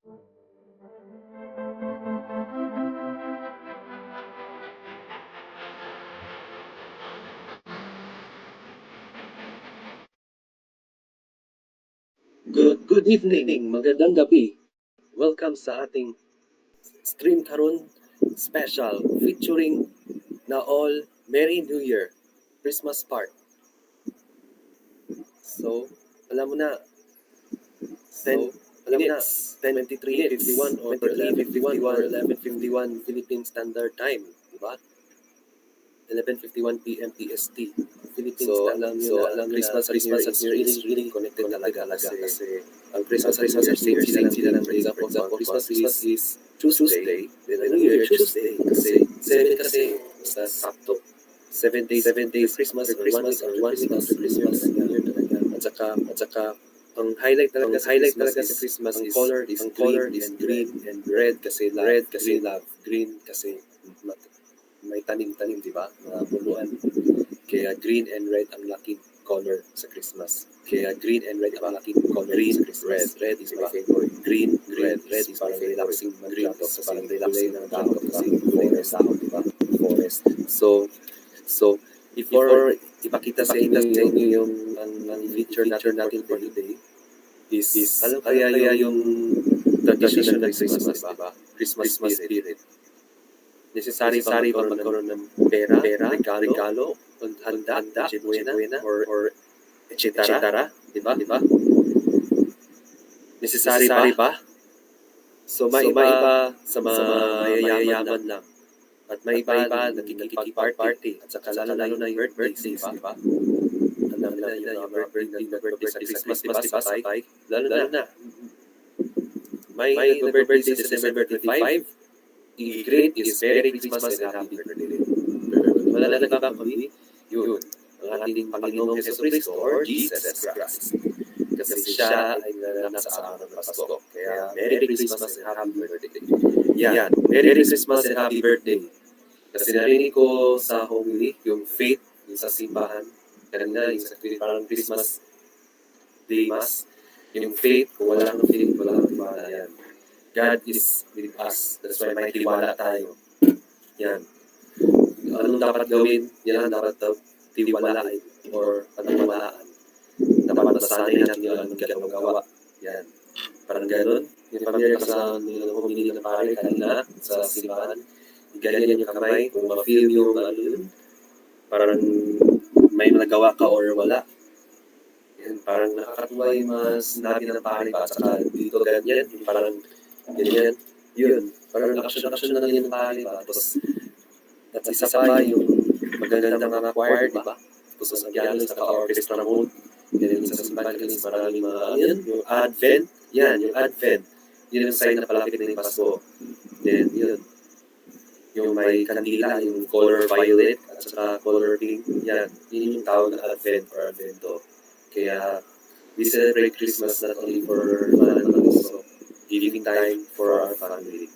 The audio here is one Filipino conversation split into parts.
Good evening, magandang gabi. Welcome sa ating stream karon special featuring na all Merry New Year Christmas part. So, alam mo na 10 minutes, 10:23:51 or 11:51 or 11:51 Philippine Standard Time, di ba? 11:51 PM PST. Philippines alam niyo na Christmas at New Year is really connected talaga kasi ang Christmas at New Year same sila ng for example Christmas is Tuesday, then New Year Tuesday kasi 7 kasi sa Sabto. 7 days Christmas or 1 week after Christmas New Year talaga. At saka ang highlight talaga sa Christmas is color is green and red kasi love, green kasi may tanim-tanim, di ba? Mga buluan. Kaya green and red ang laking color sa Christmas. Green sa Christmas. Red is my favorite. Green is parang relaxing green to. So parang relaxing ng dahon kasi forest. So, before ipakita sa inyo yung ang feature natin for today is alam kaya yung tradition ng Christmas, di ba? Christmas spirit. Necessary ba magkaroon ng pera, regalo, handa, buena, or etc. Di ba? Necessary ba? So, may iba sa mayayaman lang. At may iba nakikipag-party. At saka lalo na yung birthdays, di ba? Alam na yung birthday sa Christmas, di ba? Sabay. Lalo na. May birthday sa December 25. Great is Merry Christmas and Happy Birthday. Wala na kundi yun, ang ating Panginoong Hesus Cristo or Jesus Christ. Kasi siya ay nanganak sa araw ng Pasko. Kaya Merry Christmas and Happy Birthday. Yan, Merry Christmas and Happy Birthday. Kasi narinig ko sa homily, yung faith, yung sa simbahan, kanina yung sa parang Christmas Day Mass, yung faith, kung wala kang faith, wala kang tiwala yan. God is with us. That's why may tiwala tayo. Yan. Anong dapat gawin? Yan ang dapat tiwalain or panawalaan. Dapat masanay natin yung anong gawa. Yan. Parang ganun. Yung familiar ka sa humili ng pare kanina sa simbahan. Ganyan yung kamay. Kung ma-feel yung yun. Parang may nagawa ka or wala. Yan. Parang nakakatuwa yung mga sinabi ng pare pa. Saka dito ganyan. Yung parang ganyan, yun. Parang action na lang yun ng pare ba? Tapos, at isa pa yung magandang mga choir, di ba? Tapos ang piano sa ka-orchestra mode. Yan yung sa simbahan kasi maraming mga, yun, yung Advent. Yan, yung Advent. Yun yung sign na palapit na yung Pasko. Then, yun. Yung may kandila, yung color violet, at saka color pink. Yan, yun yung tawag na Advent or Advento. Kaya, we celebrate Christmas not only for fun, but also giving time for our family.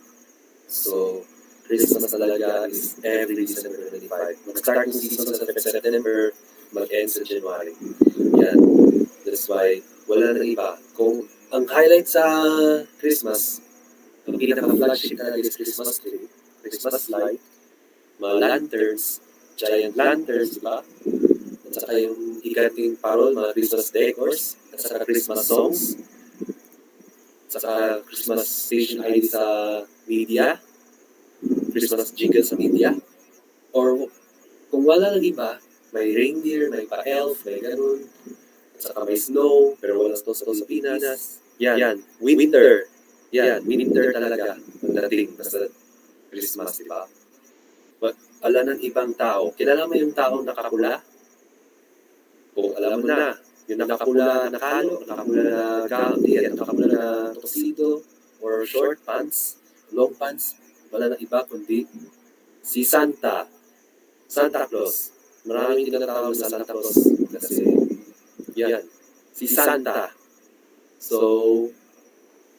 So, Christmas talaga is every December 25. Mag-start yung season sa September, mag-end sa January. Yan. That's why, wala na iba. Kung ang highlight sa Christmas, ang pinaka-flagship talaga is Christmas tree, Christmas light, mga lanterns, giant lanterns, diba? At saka yung higanting parol, mga Christmas decors, at saka Christmas songs, saka Christmas station ID sa media, Christmas jingle sa media, or kung wala lang iba, may reindeer, may pa-elf, may ganun, at saka may snow, pero wala snow sa Pilipinas. Yan, winter. Yan, winter talaga ang dating sa Christmas, di ba? But alam ng ibang tao, kilala mo yung taong nakapula? Kung alam mo na, yung nakapula na kalo, nakapula na gown, nakapula na tuxedo, or short pants, long pants, wala na iba kundi si Santa Claus. Maraming tinatawag na Santa Claus kasi yan, si Santa. So,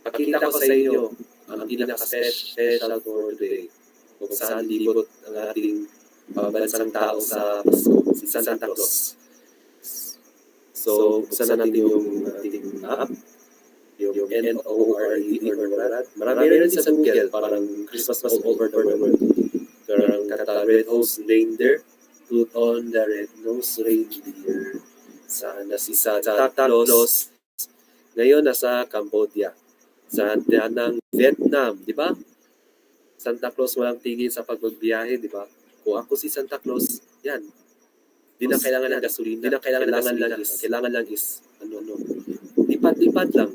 pakita ko sa inyo ang pinaka-special for today. Kung saan libot ang ating pambansang tao sa Pasko, si Santa Claus. So, buksan natin yung ating app. yung NORAD or NORAD. Marami rin sa Google, parang Christmas all over the world. Parang kata red-nosed reindeer, put on the red-nosed reindeer. Sana si Santa Claus. Ngayon nasa Cambodia. Sa ng Vietnam, di ba? Santa Claus walang tigil sa pagbibiyahe, di ba? Kung ako si Santa Claus, yan. Di na kailangan ng gasolina. Di na kailangan lang is lipat-lipat lang.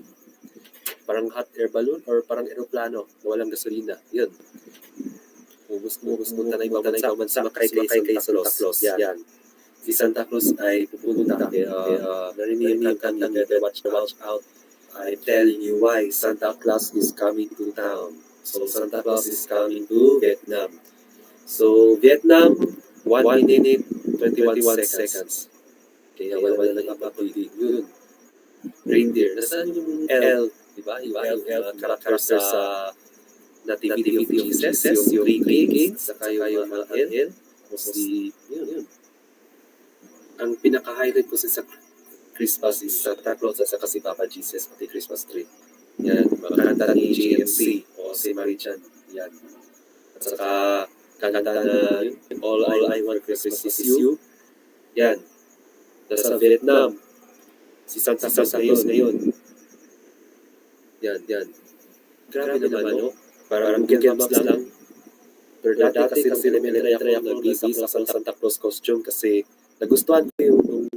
Parang hot air balloon or parang aeroplano na walang gasolina. Yun. Gusto tanay bansa makay kay Santa Claus. Yan. Si Santa Claus ay pupunta. Narinig ka lang, watch out. I'm telling you why Santa Claus is coming to town. So Santa Claus is coming to Vietnam. So Vietnam, 1 minute, 21 seconds. Kaya wala nagpapatuloy yun. Reindeer. Nasaan yung L? Diba? Yung character sa Nativity of Jesus, yung three kings, saka yung mga L. Yun. Ang pinaka-highlight ko sa Christmas is Santa Claus at saka si Papa Jesus pati Christmas tree. Yan, mga kanta ni JMC o si Marichan. Yan. At saka kanta na All I Want for Christmas is You. Yan. Nasa Vietnam. Si Santa Claus ngayon. Yan. Grabe naman, no? Parang Google Maps lang. Pero dati kasi elementary ako nag-isip sa Santa Claus costume kasi nagustuhan ko yung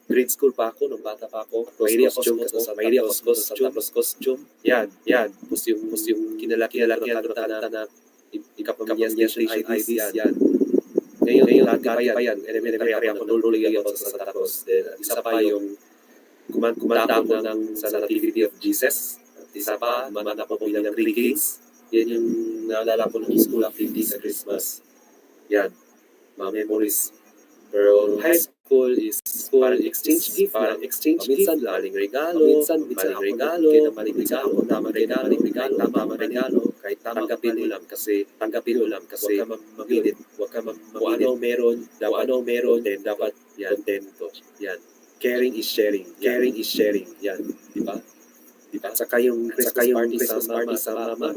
grade school pa ako, nung bata pa ako. Mahilig ako sa Santa Claus costume. Yan. Tapos yung kinalaki-an na ikapamilya IDs, yan. Ngayon, dati pa yan. Elementary ako, nululig ako sa Santa Claus. Isa pa yung kumanta ako sa Nativity of Jesus. At isa pa, manap ako bilang Three Kings. Yan yung naalala ko ng school activity sa Christmas. Yan. Mga memories. Pero high school is parang exchange gift. Minsan maling regalo. Kaya maling regalo. Kahit tanggapin mo lang kasi huwag ka mamilit. Kung ano meron, then dapat yan. Contento. Yan. Caring is sharing. Yan. Diba? Saka yung Christmas party sa mama,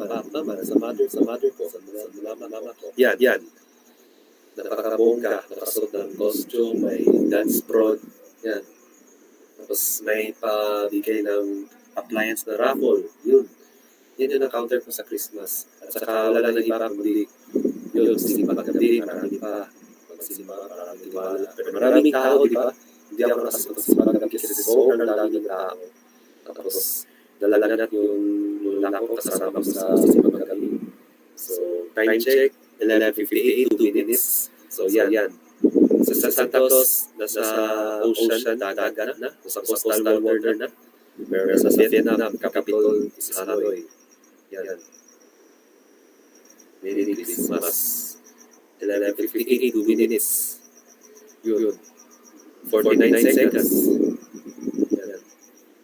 sa mother ko, sa mama ko. Yan. Napakabongga, nakasuot ng costume, may dance prod, yan. Tapos may pabigay ng appliance na raffle, yun. Yan yung na-counter ko sa Christmas. At saka wala na iba kundi yun, simba kagabi, marami pa. Pero maraming tao, di ba? Hindi ako nakasuot sa simba kagabi kasi sobrang daming tao. Tapos dalalanat yung lako kasama sa simba kagabi. So, time check, 11:58, 2 minutes. So, yan. Sa Santa Claus, nasa ocean, dagat na. Nasa coastal water na. Pero sa Vietnam, capital is Hanoi. Yan. Merry Christmas. 11:58, 2 minutes. Yun. 49 seconds. Yan.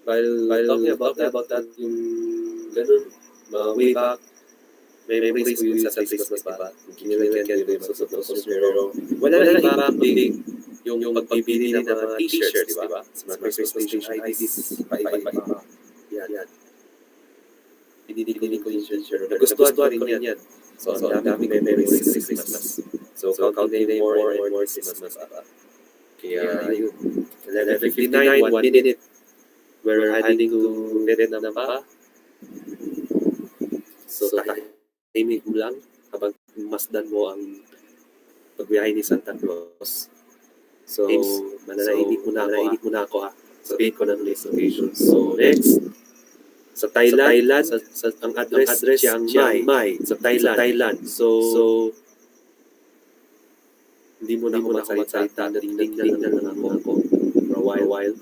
While talking about that, yung ganun, way back, may memories ko yun sa Christmas, diba? Kinilagyan yung susod ng pero wala na iba kundi yung magbibili ng mga t-shirts, diba? Sa mga Christmas station IDs, iba. Yan. Pinili ko yung shirt. Nagustuhan ko rin yan. So, ang daming memories sa Christmas. So, counting more and more Christmas. Kaya, yun. 11:59, 1 minute. We're heading to Vietnam pa. So, tahimik mo lang habang masdan mo ang pagbiyahe ni Santa Claus. So, mananahimik muna ako ha. Sabihin ko ng next location. So, next, sa Thailand, ang address Chiang Mai, sa Thailand. So hindi mo na ako magsalita, tingnan na lang ako for a while.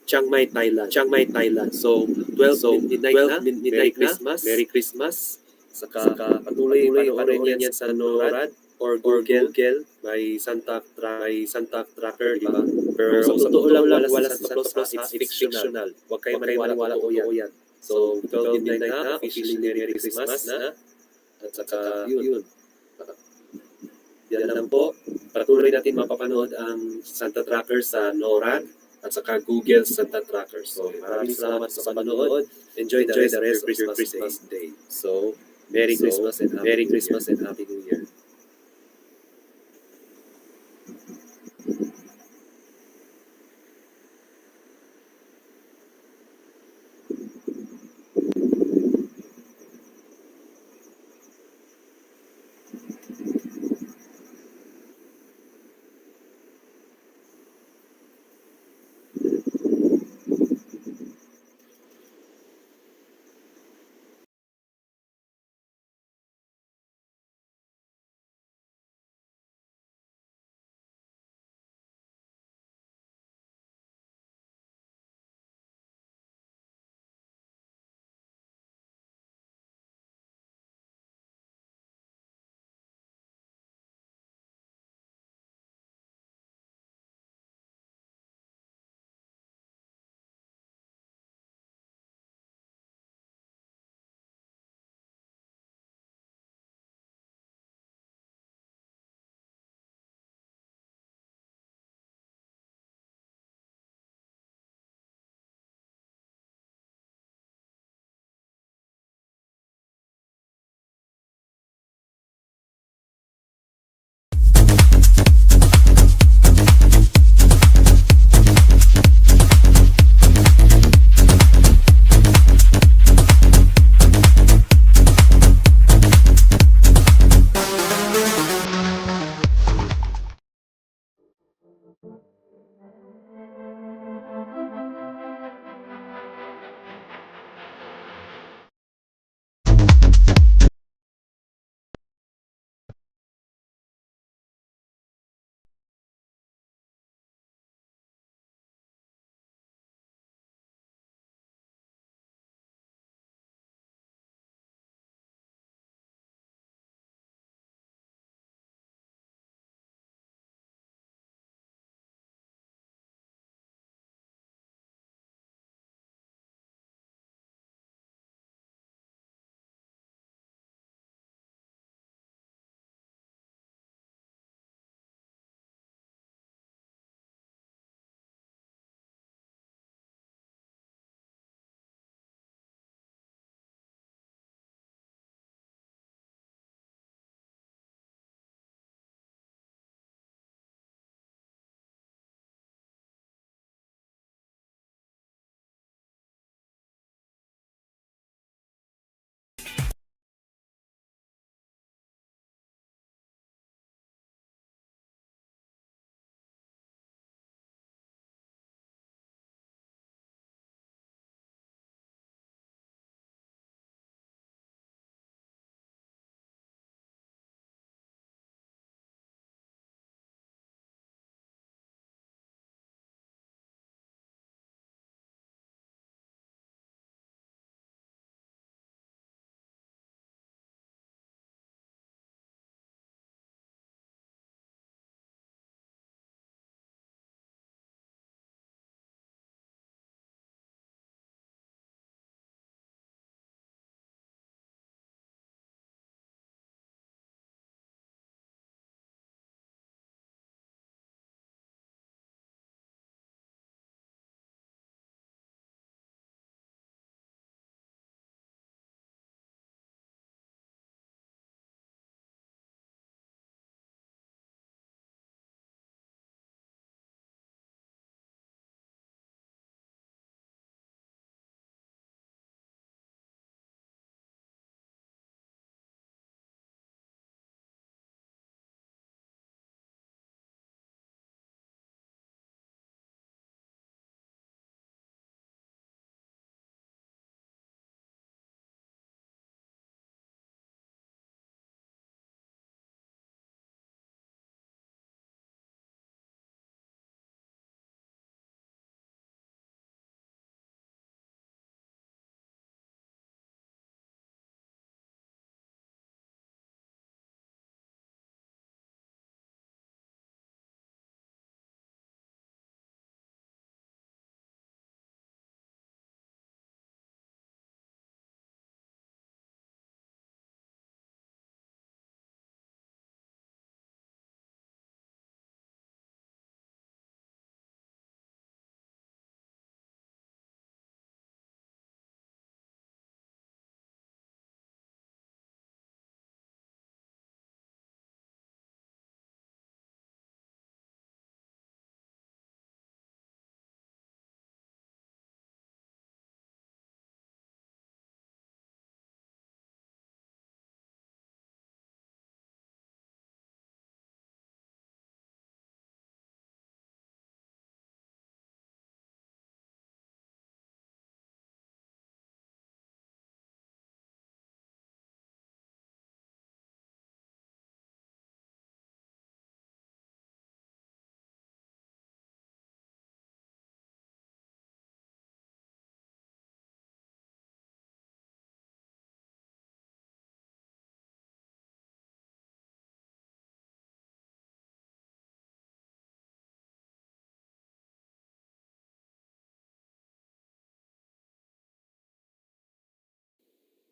Chiang Mai, Thailand. So, 12 midnight na. Merry Christmas. Saka patuloy panoorin yan sa NORAD or Google. May Santa Tracker, di ba? Pero sa totoo lang, wala sa Santa Claus, it's fictional. Huwag kayo maniwala ko yan. So, 12 midnight na, officially Merry Christmas na. At saka yun. Yan lang po. Patuloy natin mapapanood ang Santa Tracker sa NORAD at saka Google Santa Tracker. So maraming salamat sa panonood. Enjoy the rest of your Christmas day. So Merry Christmas and Happy New Year.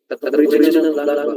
Original vlog.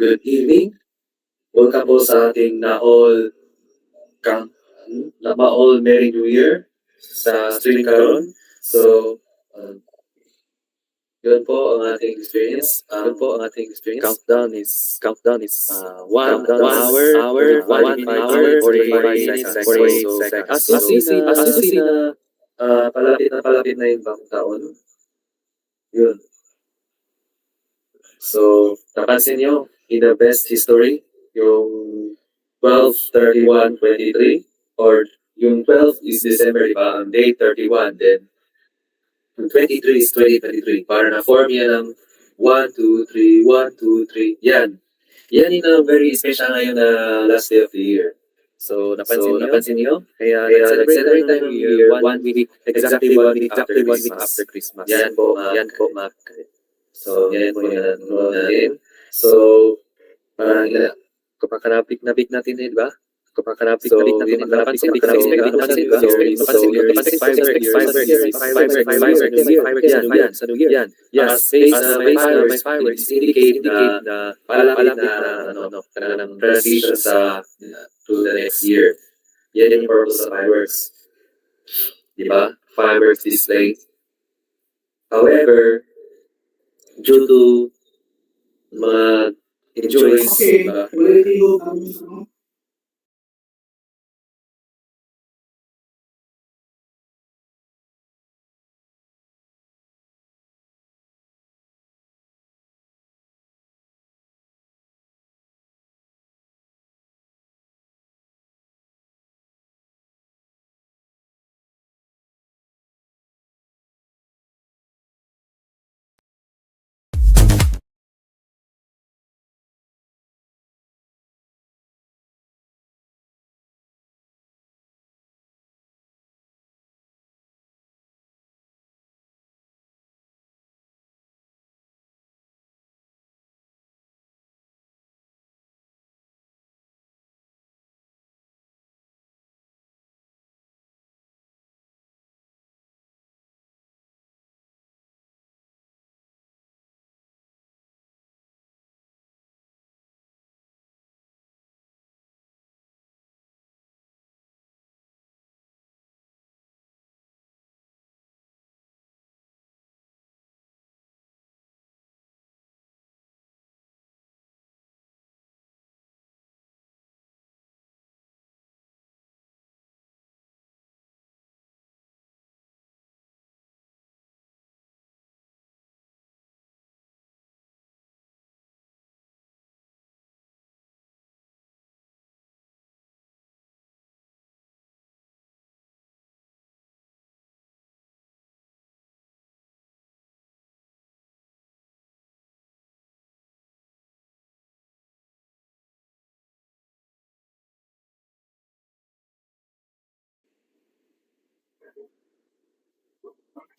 Good evening. Welcome po sa ating na all Merry New Year sa stream karon. So, yun po ang ating experience. Countdown is 1 hour, 45 minutes, 45 seconds. As you see na palapit na yung bagong taon. Yun. So, napansin nyo, in the best history, yung 12/31/23, or yung 12 is December, diba? Ang day 31, then yung 23 is 2023. Para na-form yan ng 1, 2, 3, 1, 2, 3. Yan. Yan yung very special ngayon na last day of the year. So, napansin niyo? Kaya nag-celebrate tayo ng year 1 week, exactly 1 week after Christmas. Yan po, Mac. So, yan po yung nanonood natin. So, parang kumakarapik na big natin, di ba? Kumakarapik na big natin. Napansin natin, di ba? Sa New Year. Yes, fireworks indicate na palapit na ng transition to the next year. Yan yung purpose of fireworks. Di ba? Fireworks display. However, due to mga injuries,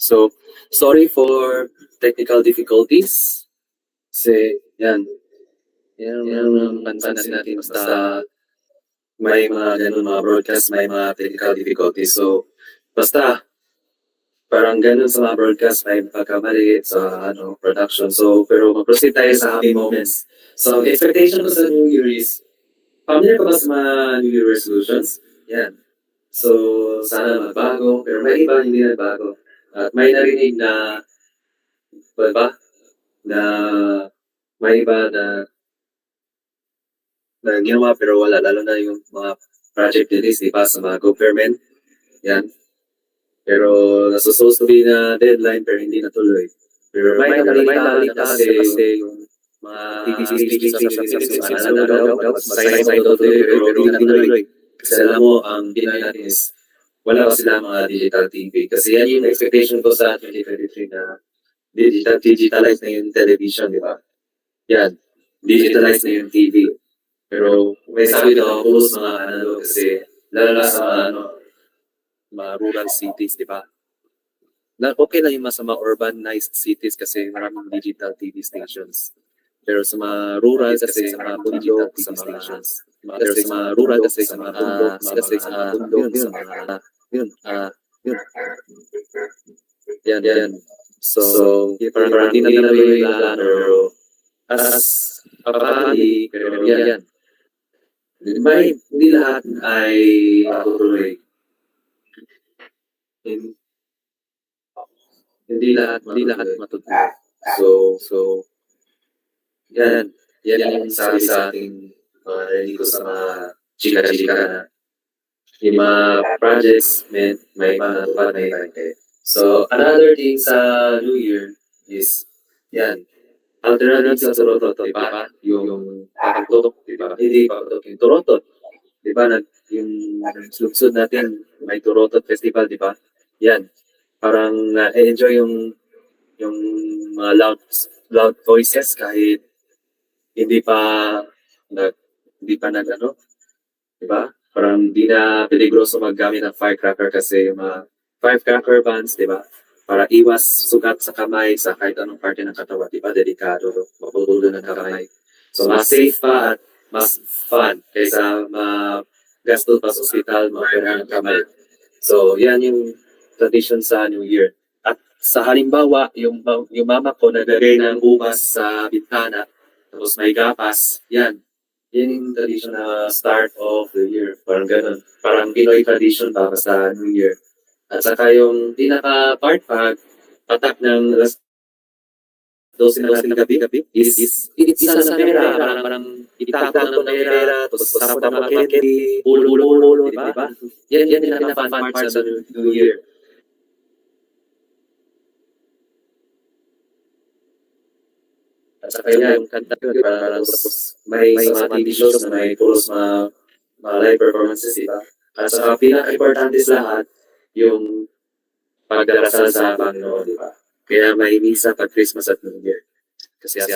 so, sorry for technical difficulties. Kasi, yan ang pansin natin. Basta may mga ganun mga broadcast, may mga technical difficulties. So, basta, parang ganun sa mga broadcast, may pagkamali sa production. So, pero mag-proceed tayo sa happy moments. So, expectation ko sa New Year is, familiar ka ba sa mga New Year resolutions? Yan. So, sana magbago, pero may iba hindi nagbago. At may narinig na, ba, na may iba na ginawa pero wala, lalo na yung mga project release, di ba, sa mga government. Yan. Pero supposed to be na deadline pero hindi natuloy. Pero may nabalita na kasi yung mga TV stations sa Pilipinas ano daw, sign daw tuloy pero hindi natuloy. Kasi alam mo, ang Pinoy natin is wala pa sila mga digital TV. Kasi yan yung expectation ko sa 2023 na digitalize na yung television, di ba? Yan, digitalize na yung TV. Pero may sabi na ako mga analog kasi lalo na sa mga rural cities, di ba? Na okay lang yung sa mga urbanized cities kasi maraming digital TV stations. Pero sa mga rural kasi sa mga bundok, sa mga pero sa mga rural kasi sa mga bundok, kasi sa mga bundok, sa mga yun, yun. Yan. So, parang hindi na natuloy lang, pero as papali, pero yan. Hindi lahat ay matutuloy. Hindi lahat matutuloy. So, yan yung sabi sa ating mga narinig ko sa mga chika-chika na yung mga projects may matupad na iba. So, another thing sa New Year is, yan, alternative sa Toronto, di ba? Yung pagtutok, di ba? Hindi pagtutok, yung Toronto. Di ba? Yung lungsod natin, may Toronto Festival, di ba? Yan. Parang na-enjoy yung mga loud voices kahit hindi pa di ba? Parang di na peligroso maggamit ng firecracker kasi yung mga firecracker bands, di ba? Para iwas sugat sa kamay sa kahit anong parte ng katawan, di ba? Delikado, maputulo ng kamay. So, mas safe pa at mas fun kaysa gasto pa sa ospital, maopera ng kamay. So, yan yung tradition sa New Year. At sa halimbawa, yung mama ko naglagay ng umas sa bintana, tapos may gapas, yan yung tradition na start of the year. Parang ganun. Parang Pinoy tradition para sa New Year. At saka yung pinaka-part patak ng alas 12 ng gabi is isa sa pera. Parang itakot ng pera, tapos sarap na candy, ulo, di ba? Yan yung pinaka-fun part sa New Year. At saka yung kanta ko, parang tapos may mga TV shows na may puros mga live performances, diba? At saka pinaka-importante sa lahat, yung pagdarasal sa Panginoon, diba? Kaya may misa pag Christmas at New Year. Kasi as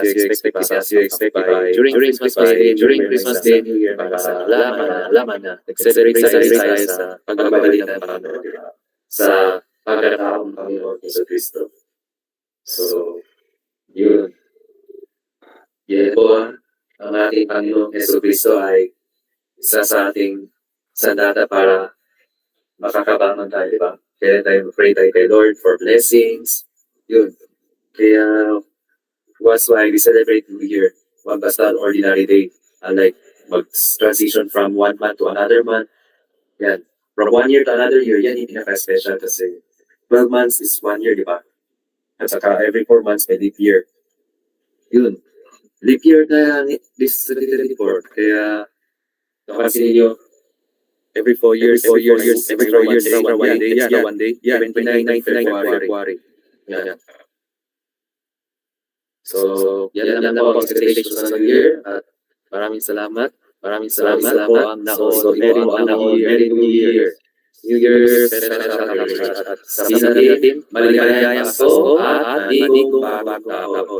you expect by during Christmas Day, New Year, para laman na nag-celebrate tayo sa pagbabalik ng Panginoon, diba? Sa pagkataong Panginoon Yesu Cristo. So, yun. Yan po ang ating Panginoong Yesu Cristo ay isa sa ating sandata para makakabangon tayo, di ba? Kaya tayo pray tayo kay Lord for blessings. Yun. Kaya that's why we celebrate New Year. One basta ordinary day. Like mag-transition from one month to another month. Yan. From 1 year to another year, yan yung pinaka-special kasi 12 months is 1 year, di ba? At saka every 4 months may leap year. Yun. Leap year na this 2024. Kaya, napansin niyo, every 4 years, extra one day, 29 February. Yan. So, yan lang po ang expectation sa New Year. At maraming salamat. Po ang Merry New Year. New Year's Special. Sa natin, maligayang Pasko at Digong Bagong Taon.